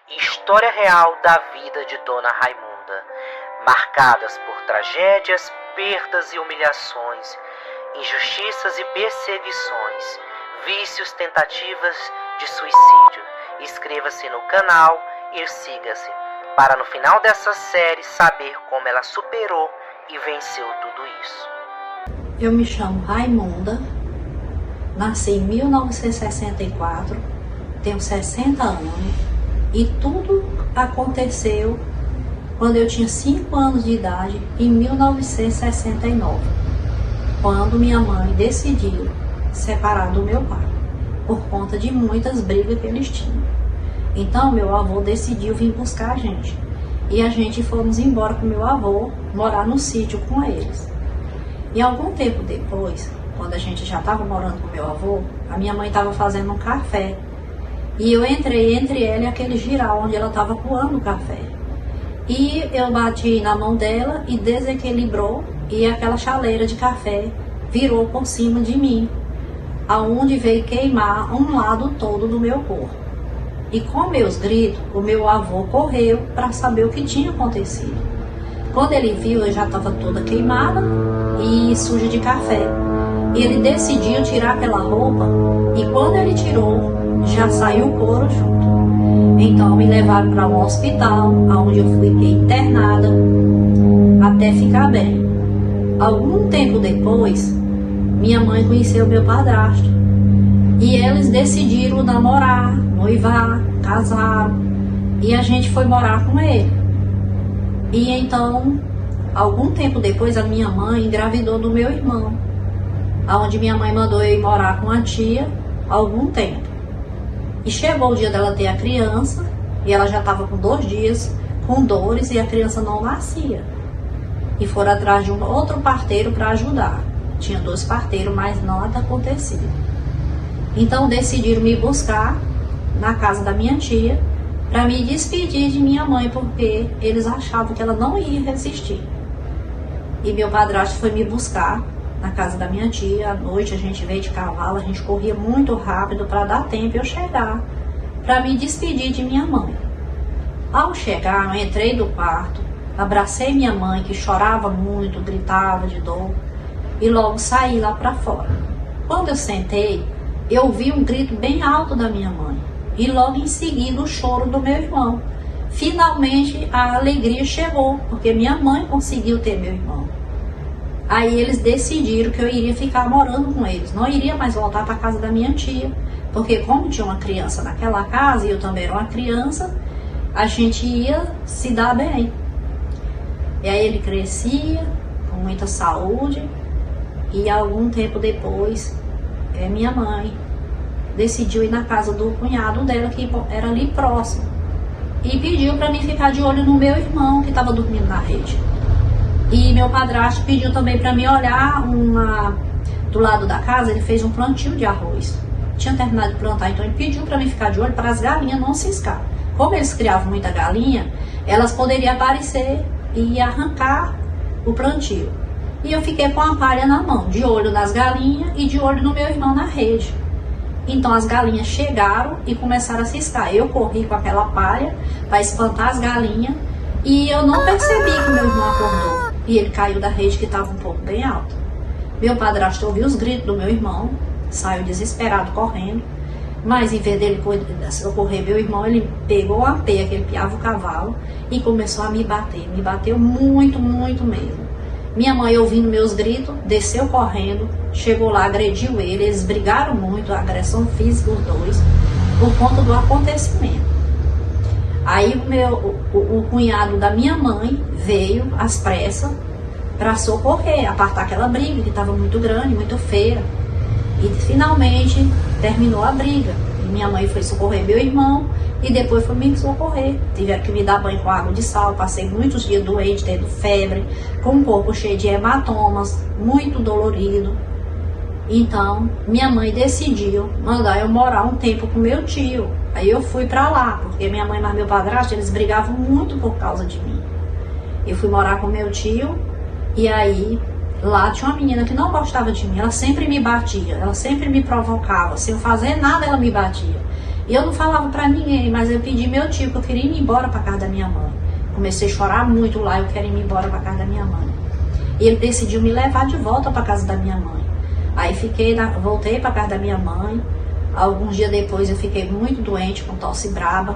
História real da vida de Dona Raimunda, marcadas por tragédias, perdas e humilhações, injustiças e perseguições, vícios, tentativas de suicídio. Inscreva-se no canal e siga-se, para no final dessa série saber como ela superou e venceu tudo isso. Eu me chamo Raimunda, nasci em 1964, tenho 60 anos e tudo aconteceu quando eu tinha 5 anos de idade, em 1969, quando minha mãe decidiu separar do meu pai, por conta de muitas brigas que eles tinham. Então meu avô decidiu vir buscar a gente e a gente fomos embora com meu avô, morar no sítio com eles. E algum tempo depois, quando a gente já estava morando com meu avô, a minha mãe estava fazendo um café. E eu entrei entre ela e aquele giral onde ela estava coando o café. E eu bati na mão dela e desequilibrou e aquela chaleira de café virou por cima de mim, aonde veio queimar um lado todo do meu corpo. E com meus gritos, o meu avô correu para saber o que tinha acontecido. Quando ele viu, eu já estava toda queimada e suja de café. Ele decidiu tirar aquela roupa e quando ele tirou, já saiu o couro junto. Então me levaram para um hospital, onde eu fiquei internada até ficar bem. Algum tempo depois, minha mãe conheceu meu padrasto e eles decidiram namorar, noivar, casar e a gente foi morar com ele. E então, algum tempo depois, a minha mãe engravidou do meu irmão, onde minha mãe mandou eu ir morar com a tia algum tempo. E chegou o dia dela ter a criança, e ela já estava com 2 dias, com dores, e a criança não nascia. E foram atrás de um outro parteiro para ajudar. Tinha 2 parteiros, mas nada acontecia. Então decidiram me buscar na casa da minha tia, para me despedir de minha mãe, porque eles achavam que ela não ia resistir. E meu padrasto foi me buscar na casa da minha tia. À noite a gente veio de cavalo, a gente corria muito rápido para dar tempo eu chegar, para me despedir de minha mãe. Ao chegar, eu entrei do quarto, abracei minha mãe, que chorava muito, gritava de dor, e logo saí lá para fora. Quando eu sentei, eu ouvi um grito bem alto da minha mãe. E logo em seguida o choro do meu irmão. Finalmente a alegria chegou, porque minha mãe conseguiu ter meu irmão. Aí eles decidiram que eu iria ficar morando com eles, não iria mais voltar para a casa da minha tia, porque como tinha uma criança naquela casa e eu também era uma criança, a gente ia se dar bem. E aí ele crescia com muita saúde e algum tempo depois minha mãe decidiu ir na casa do cunhado dela, que era ali próximo, e pediu para mim ficar de olho no meu irmão, que estava dormindo na rede. E meu padrasto pediu também para mim olhar do lado da casa. Ele fez um plantio de arroz, tinha terminado de plantar, então ele pediu para mim ficar de olho para as galinhas não ciscar. Como eles criavam muita galinha, elas poderiam aparecer e arrancar o plantio. E eu fiquei com a palha na mão, de olho nas galinhas e de olho no meu irmão na rede. Então as galinhas chegaram e começaram a ciscar. Eu corri com aquela palha para espantar as galinhas e eu não percebi que meu irmão acordou. E ele caiu da rede, que estava um pouco bem alta. Meu padrasto ouviu os gritos do meu irmão, saiu desesperado correndo. Mas em vez dele socorrer meu irmão, ele pegou a peia que ele piava o cavalo e começou a me bater. Me bateu muito, muito mesmo. Minha mãe, ouvindo meus gritos, desceu correndo, chegou lá, agrediu ele. Eles brigaram muito, agressão física os dois, por conta do acontecimento. Aí o cunhado da minha mãe veio às pressas para socorrer, apartar aquela briga que estava muito grande, muito feia. E finalmente terminou a briga. E minha mãe foi socorrer meu irmão e depois foi me socorrer. Tiveram que me dar banho com água de sal. Passei muitos dias doente, tendo febre, com um corpo cheio de hematomas, muito dolorido. Então, minha mãe decidiu mandar eu morar um tempo com meu tio. Aí eu fui pra lá, porque minha mãe e meu padrasto, eles brigavam muito por causa de mim. Eu fui morar com meu tio e aí lá tinha uma menina que não gostava de mim. Ela sempre me batia, ela sempre me provocava. Sem eu fazer nada, ela me batia. E eu não falava pra ninguém, mas eu pedi meu tio que eu queria ir embora pra casa da minha mãe. Comecei a chorar muito lá, eu quero ir embora pra casa da minha mãe. E ele decidiu me levar de volta pra casa da minha mãe. Aí voltei pra casa da minha mãe. Alguns dias depois eu fiquei muito doente, com tosse braba.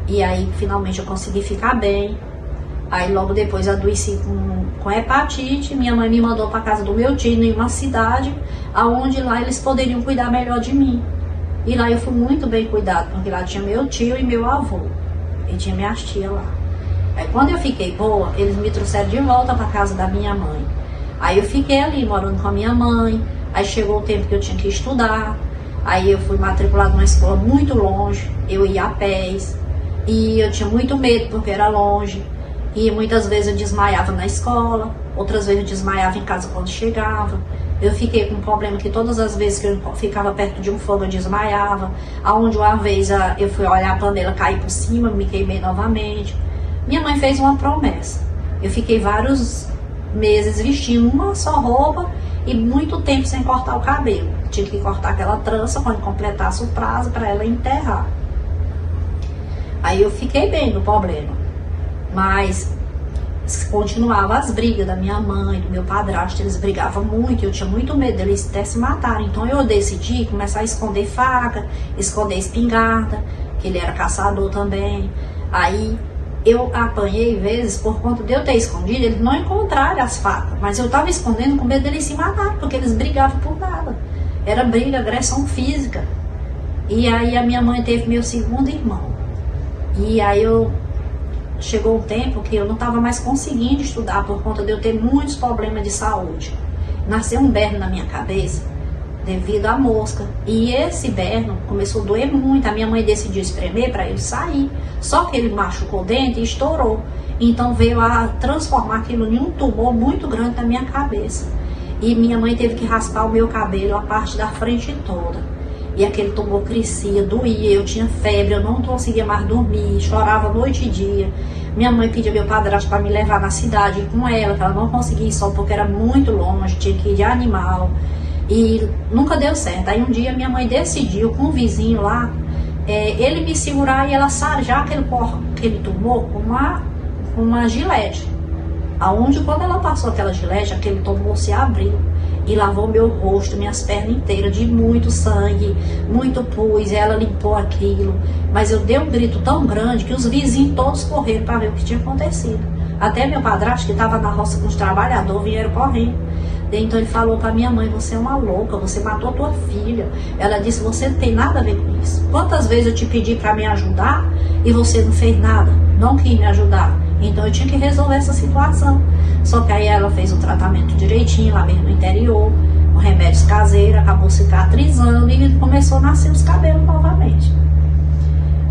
E aí finalmente eu consegui ficar bem. Aí logo depois eu adoeci com hepatite. Minha mãe me mandou pra casa do meu tio em uma cidade, aonde lá eles poderiam cuidar melhor de mim. E lá eu fui muito bem cuidado, porque lá tinha meu tio e meu avô. E tinha minhas tias lá. Aí quando eu fiquei boa, eles me trouxeram de volta pra casa da minha mãe. Aí eu fiquei ali morando com a minha mãe. Aí chegou o tempo que eu tinha que estudar. Aí eu fui matriculada numa escola muito longe, eu ia a pés, e eu tinha muito medo porque era longe, e muitas vezes eu desmaiava na escola, outras vezes eu desmaiava em casa quando chegava. Eu fiquei com um problema que todas as vezes que eu ficava perto de um fogo eu desmaiava, aonde uma vez eu fui olhar a panela, caí por cima, me queimei novamente. Minha mãe fez uma promessa, eu fiquei vários meses vestindo uma só roupa e muito tempo sem cortar o cabelo. Tinha que cortar aquela trança quando completasse o prazo para ela enterrar. Aí eu fiquei bem no problema, mas continuava as brigas da minha mãe, do meu padrasto. Eles brigavam muito, eu tinha muito medo deles até se matarem. Então eu decidi começar a esconder faca, esconder espingarda, que ele era caçador também. Aí eu apanhei vezes por conta de eu ter escondido, eles não encontraram as facas, mas eu estava escondendo com medo deles se matarem, porque eles brigavam por nada. Era briga, agressão física. E aí a minha mãe teve meu segundo irmão. E aí chegou um tempo que eu não estava mais conseguindo estudar por conta de eu ter muitos problemas de saúde. Nasceu um berno na minha cabeça devido à mosca. E esse berno começou a doer muito. A minha mãe decidiu espremer para ele sair. Só que ele machucou o dente e estourou. Então veio a transformar aquilo em um tumor muito grande na minha cabeça. E minha mãe teve que raspar o meu cabelo, a parte da frente toda. E aquele tumor crescia, doía, eu tinha febre, eu não conseguia mais dormir, chorava noite e dia. Minha mãe pedia meu padrasto para me levar na cidade, ir com ela, que ela não conseguia ir só porque era muito longe, tinha que ir de animal. E nunca deu certo. Aí um dia minha mãe decidiu, com um vizinho lá, ele me segurar e ela sarjar aquele tumor com uma gilete. Aonde quando ela passou aquela gilete, aquele tumor se abriu e lavou meu rosto, minhas pernas inteiras de muito sangue, muito pus. Ela limpou aquilo, mas eu dei um grito tão grande que os vizinhos todos correram para ver o que tinha acontecido. Até meu padrasto, que estava na roça com os trabalhadores, vieram correndo. Então ele falou para minha mãe: você é uma louca, você matou a tua filha. Ela disse: você não tem nada a ver com isso. Quantas vezes eu te pedi para me ajudar e você não fez nada, não quis me ajudar. Então eu tinha que resolver essa situação. Só que aí ela fez o tratamento direitinho lá mesmo no interior, com remédios caseiros, acabou cicatrizando e começou a nascer os cabelos novamente.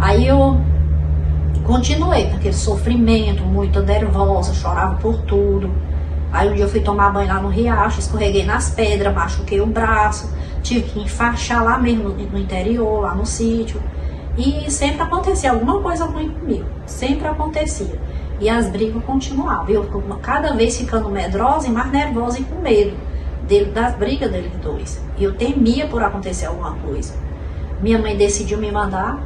Aí eu continuei com aquele sofrimento, muito nervosa, chorava por tudo. Aí um dia eu fui tomar banho lá no riacho, escorreguei nas pedras, machuquei o braço, tive que enfaixar lá mesmo no interior, lá no sítio. E sempre acontecia alguma coisa ruim comigo, sempre acontecia. E as brigas continuavam, eu cada vez ficando medrosa e mais nervosa e com medo das brigas deles dois. E eu temia por acontecer alguma coisa. Minha mãe decidiu me mandar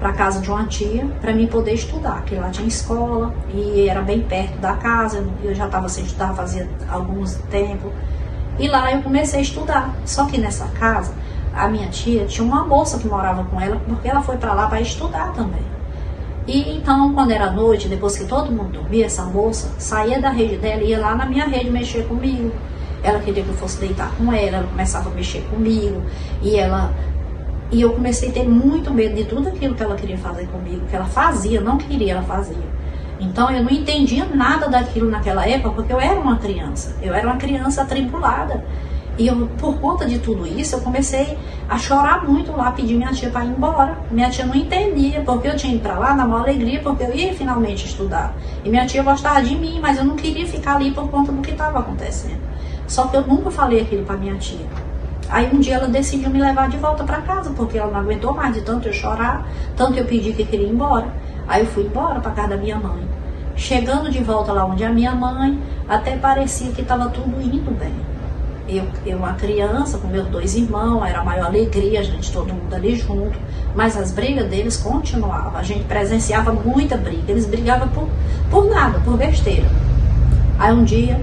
para casa de uma tia para mim poder estudar, que lá tinha escola e era bem perto da casa. Eu já estava sem estudar fazia alguns tempo. E lá eu comecei a estudar. Só que nessa casa, a minha tia tinha uma moça que morava com ela, porque ela foi para lá para estudar também. E então, quando era noite, depois que todo mundo dormia, essa moça saía da rede dela e ia lá na minha rede mexer comigo. Ela queria que eu fosse deitar com ela começava a mexer comigo. E eu comecei a ter muito medo de tudo aquilo que ela queria fazer comigo, que ela fazia, não queria, ela fazia. Então eu não entendia nada daquilo naquela época, porque eu era uma criança atribulada. E eu, por conta de tudo isso, eu comecei a chorar muito lá, pedir minha tia para ir embora. Minha tia não entendia, porque eu tinha ido para lá na maior alegria, porque eu ia finalmente estudar. E minha tia gostava de mim, mas eu não queria ficar ali por conta do que estava acontecendo. Só que eu nunca falei aquilo para minha tia. Aí um dia ela decidiu me levar de volta para casa, porque ela não aguentou mais de tanto eu chorar, tanto eu pedir que queria ir embora. Aí eu fui embora para casa da minha mãe. Chegando de volta lá onde é a minha mãe, até parecia que estava tudo indo bem. Eu uma criança com meus 2 irmãos, era a maior alegria, a gente todo mundo ali junto, mas as brigas deles continuavam, a gente presenciava muita briga, eles brigavam por nada, por besteira. Aí um dia,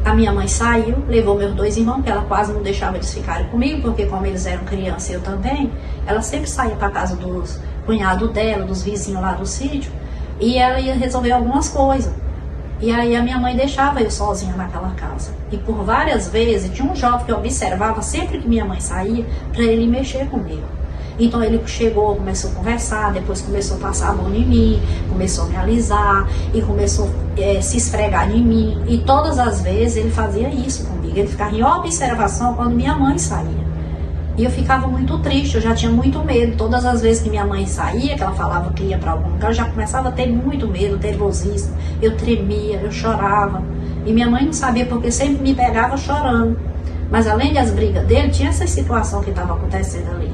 a minha mãe saiu, levou meus 2 irmãos, que ela quase não deixava eles ficarem comigo, porque como eles eram crianças e eu também, ela sempre saía para casa dos cunhados dela, dos vizinhos lá do sítio, e ela ia resolver algumas coisas. E aí a minha mãe deixava eu sozinha naquela casa. E por várias vezes, tinha um jovem que eu observava sempre que minha mãe saía, para ele mexer comigo. Então ele chegou, começou a conversar, depois começou a passar a mão em mim, começou a me alisar e começou a se esfregar em mim. E todas as vezes ele fazia isso comigo, ele ficava em observação quando minha mãe saía. E eu ficava muito triste, eu já tinha muito medo. Todas as vezes que minha mãe saía, que ela falava que ia para algum lugar, eu já começava a ter muito medo, nervosismo. Eu tremia, eu chorava. E minha mãe não sabia porque sempre me pegava chorando. Mas além das brigas dele, tinha essa situação que estava acontecendo ali.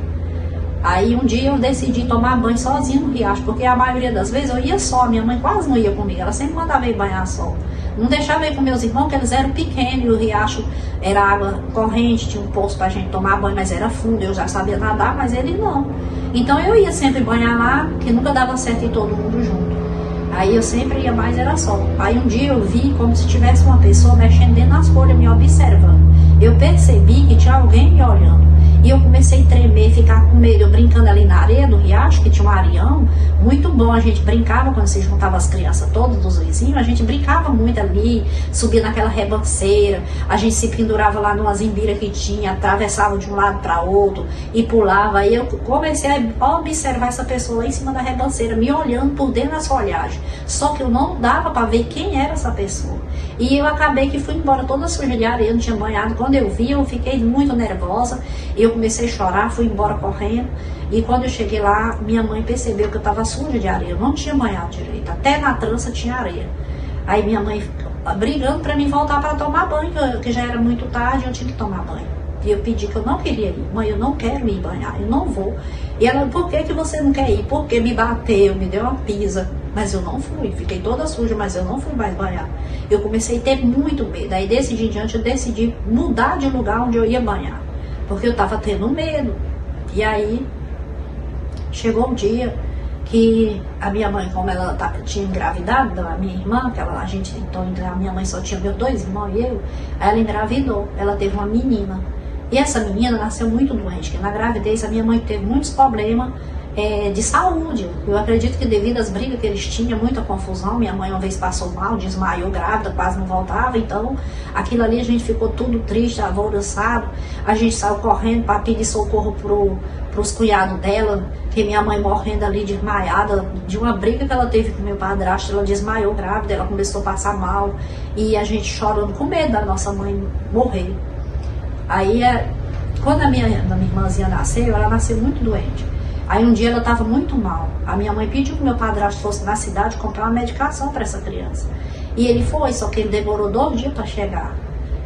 Aí um dia eu decidi tomar banho sozinha no riacho, porque a maioria das vezes eu ia só, minha mãe quase não ia comigo, ela sempre mandava eu ir banhar só. Não deixava eu ir com meus irmãos, porque eles eram pequenos, e o riacho era água corrente, tinha um poço pra gente tomar banho, mas era fundo, eu já sabia nadar, mas ele não. Então eu ia sempre banhar lá, que nunca dava certo ir todo mundo junto. Aí eu sempre ia mais, era só. Aí um dia eu vi como se tivesse uma pessoa mexendo dentro das folhas, me observando. Eu percebi que tinha alguém me olhando. E eu comecei a tremer, ficar com medo. Eu brincando ali na areia do riacho, que tinha um areião, muito bom. A gente brincava quando se juntava as crianças todas dos vizinhos. A gente brincava muito ali, subia naquela rebanceira. A gente se pendurava lá numa zimbira que tinha, atravessava de um lado para outro e pulava. Aí eu comecei a observar essa pessoa lá em cima da rebanceira, me olhando por dentro das folhagens. Só que eu não dava para ver quem era essa pessoa. E eu acabei que fui embora toda suja de areia, não tinha banhado. Quando eu vi, eu fiquei muito nervosa. Eu comecei a chorar, fui embora correndo. E quando eu cheguei lá, minha mãe percebeu que eu estava suja de areia. Eu não tinha banhado direito. Até na trança tinha areia. Aí minha mãe brigando para mim voltar para tomar banho, que já era muito tarde, eu tinha que tomar banho. E eu pedi que eu não queria ir. Mãe, eu não quero me banhar, eu não vou. E ela, por que você não quer ir? Porque me bateu, me deu uma pisa. Mas eu não fui, fiquei toda suja, mas eu não fui mais banhar. Eu comecei a ter muito medo. Aí desse dia em diante eu decidi mudar de lugar onde eu ia banhar. Porque eu estava tendo medo. E aí chegou um dia que a minha mãe, como ela tinha engravidado da minha irmã, que a minha mãe só tinha meus 2 irmãos e eu, aí ela engravidou, ela teve uma menina. E essa menina nasceu muito doente, que na gravidez a minha mãe teve muitos problemas de saúde. Eu acredito que devido às brigas que eles tinham, muita confusão, minha mãe uma vez passou mal, desmaiou grávida, quase não voltava, então aquilo ali a gente ficou tudo triste, alvoroçado, a gente saiu correndo para pedir socorro pros cunhados dela, que minha mãe morrendo ali desmaiada, de uma briga que ela teve com meu padrasto, ela desmaiou grávida, ela começou a passar mal, e a gente chorando com medo da nossa mãe morrer. Aí, quando a minha irmãzinha nasceu, ela nasceu muito doente. Aí um dia ela estava muito mal. A minha mãe pediu que meu padrasto fosse na cidade comprar uma medicação para essa criança. E ele foi, só que ele demorou 2 dias para chegar.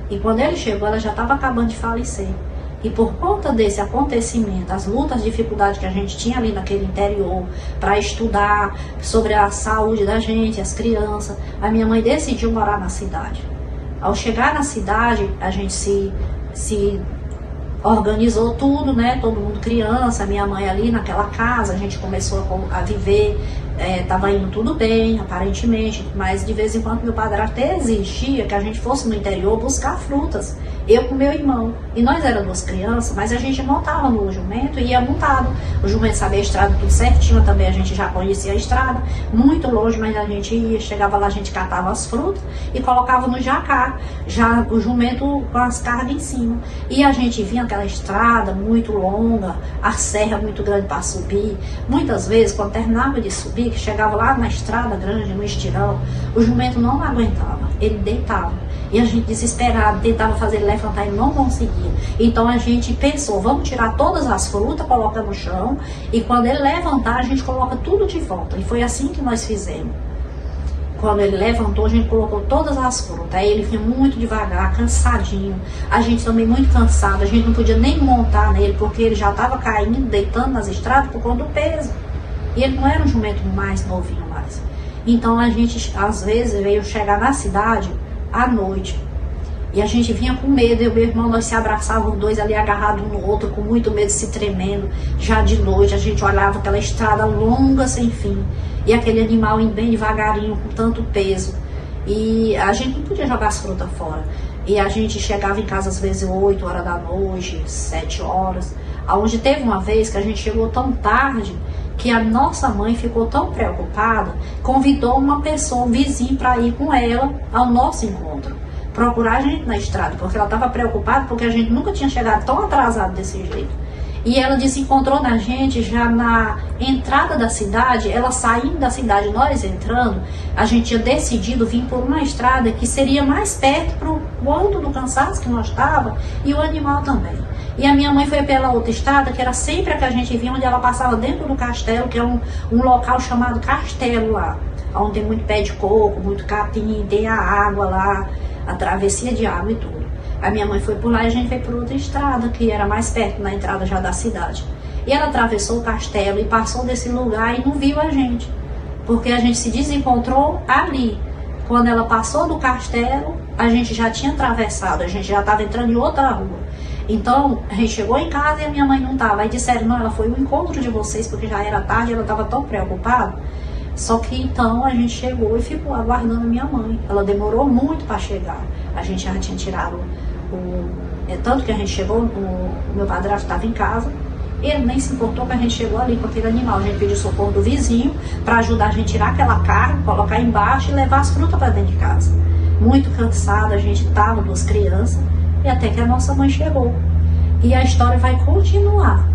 E quando ele chegou, ela já estava acabando de falecer. E por conta desse acontecimento, as lutas, as dificuldades que a gente tinha ali naquele interior, para estudar sobre a saúde da gente, as crianças, a minha mãe decidiu morar na cidade. Ao chegar na cidade, a gente se organizou tudo, né? Todo mundo criança, minha mãe ali naquela casa, a gente começou a viver, tava indo tudo bem, aparentemente, mas de vez em quando meu padrasto até exigia que a gente fosse no interior buscar frutas, eu com meu irmão, e nós éramos 2 crianças, mas a gente montava no jumento e ia montado, o jumento sabia a estrada tudo certinho, também a gente já conhecia a estrada, muito longe, mas a gente ia, chegava lá, a gente catava as frutas e colocava no jacá, já o jumento com as cargas em cima, e a gente vinha aquela estrada muito longa, a serra muito grande para subir, muitas vezes quando terminava de subir, que chegava lá na estrada grande, no estirão, o jumento não aguentava, ele deitava. E a gente desesperado, tentava fazer ele levantar e não conseguia. Então a gente pensou, vamos tirar todas as frutas, coloca no chão, e quando ele levantar, a gente coloca tudo de volta. E foi assim que nós fizemos. Quando ele levantou, a gente colocou todas as frutas. Aí ele vinha muito devagar, cansadinho. A gente também muito cansado, a gente não podia nem montar nele, porque ele já estava caindo, deitando nas estradas por conta do peso. E ele não era um jumento mais novinho mais. Então a gente, às vezes, veio chegar na cidade à noite. E a gente vinha com medo, eu e meu irmão, nós se abraçávamos dois ali agarrados um no outro, com muito medo, se tremendo. Já de noite a gente olhava aquela estrada longa sem fim. E aquele animal indo bem devagarinho, com tanto peso. E a gente não podia jogar as frutas fora. E a gente chegava em casa às vezes 8 horas da noite, 7 horas. Onde teve uma vez que a gente chegou tão tarde que a nossa mãe ficou tão preocupada, convidou uma pessoa, um vizinho, para ir com ela ao nosso encontro. Procurar a gente na estrada, porque ela estava preocupada porque a gente nunca tinha chegado tão atrasado desse jeito. E ela desencontrou na gente já na entrada da cidade, ela saindo da cidade, nós entrando, a gente tinha decidido vir por uma estrada que seria mais perto pro ponto do cansaço que nós estava e o animal também. E a minha mãe foi pela outra estrada, que era sempre a que a gente via, onde ela passava dentro do castelo, que é um local chamado Castelo lá, onde tem muito pé de coco, muito capim, tem a água lá, a travessia de água e tudo. A minha mãe foi por lá e a gente foi por outra estrada, que era mais perto, na entrada já da cidade. E ela atravessou o castelo e passou desse lugar e não viu a gente, porque a gente se desencontrou ali. Quando ela passou do castelo, a gente já tinha atravessado, a gente já estava entrando em outra rua. Então, a gente chegou em casa e a minha mãe não estava. Aí disseram, não, ela foi o encontro de vocês, porque já era tarde e ela estava tão preocupada. Só que então a gente chegou e ficou aguardando a minha mãe. Ela demorou muito para chegar. A gente já tinha tirado tanto que a gente chegou, o meu padrasto estava em casa, ele nem se importou que a gente chegou ali com aquele animal. A gente pediu socorro do vizinho para ajudar a gente a tirar aquela carne, colocar embaixo e levar as frutas para dentro de casa. Muito cansada, a gente estava, duas crianças, e até que a nossa mãe chegou. E a história vai continuar.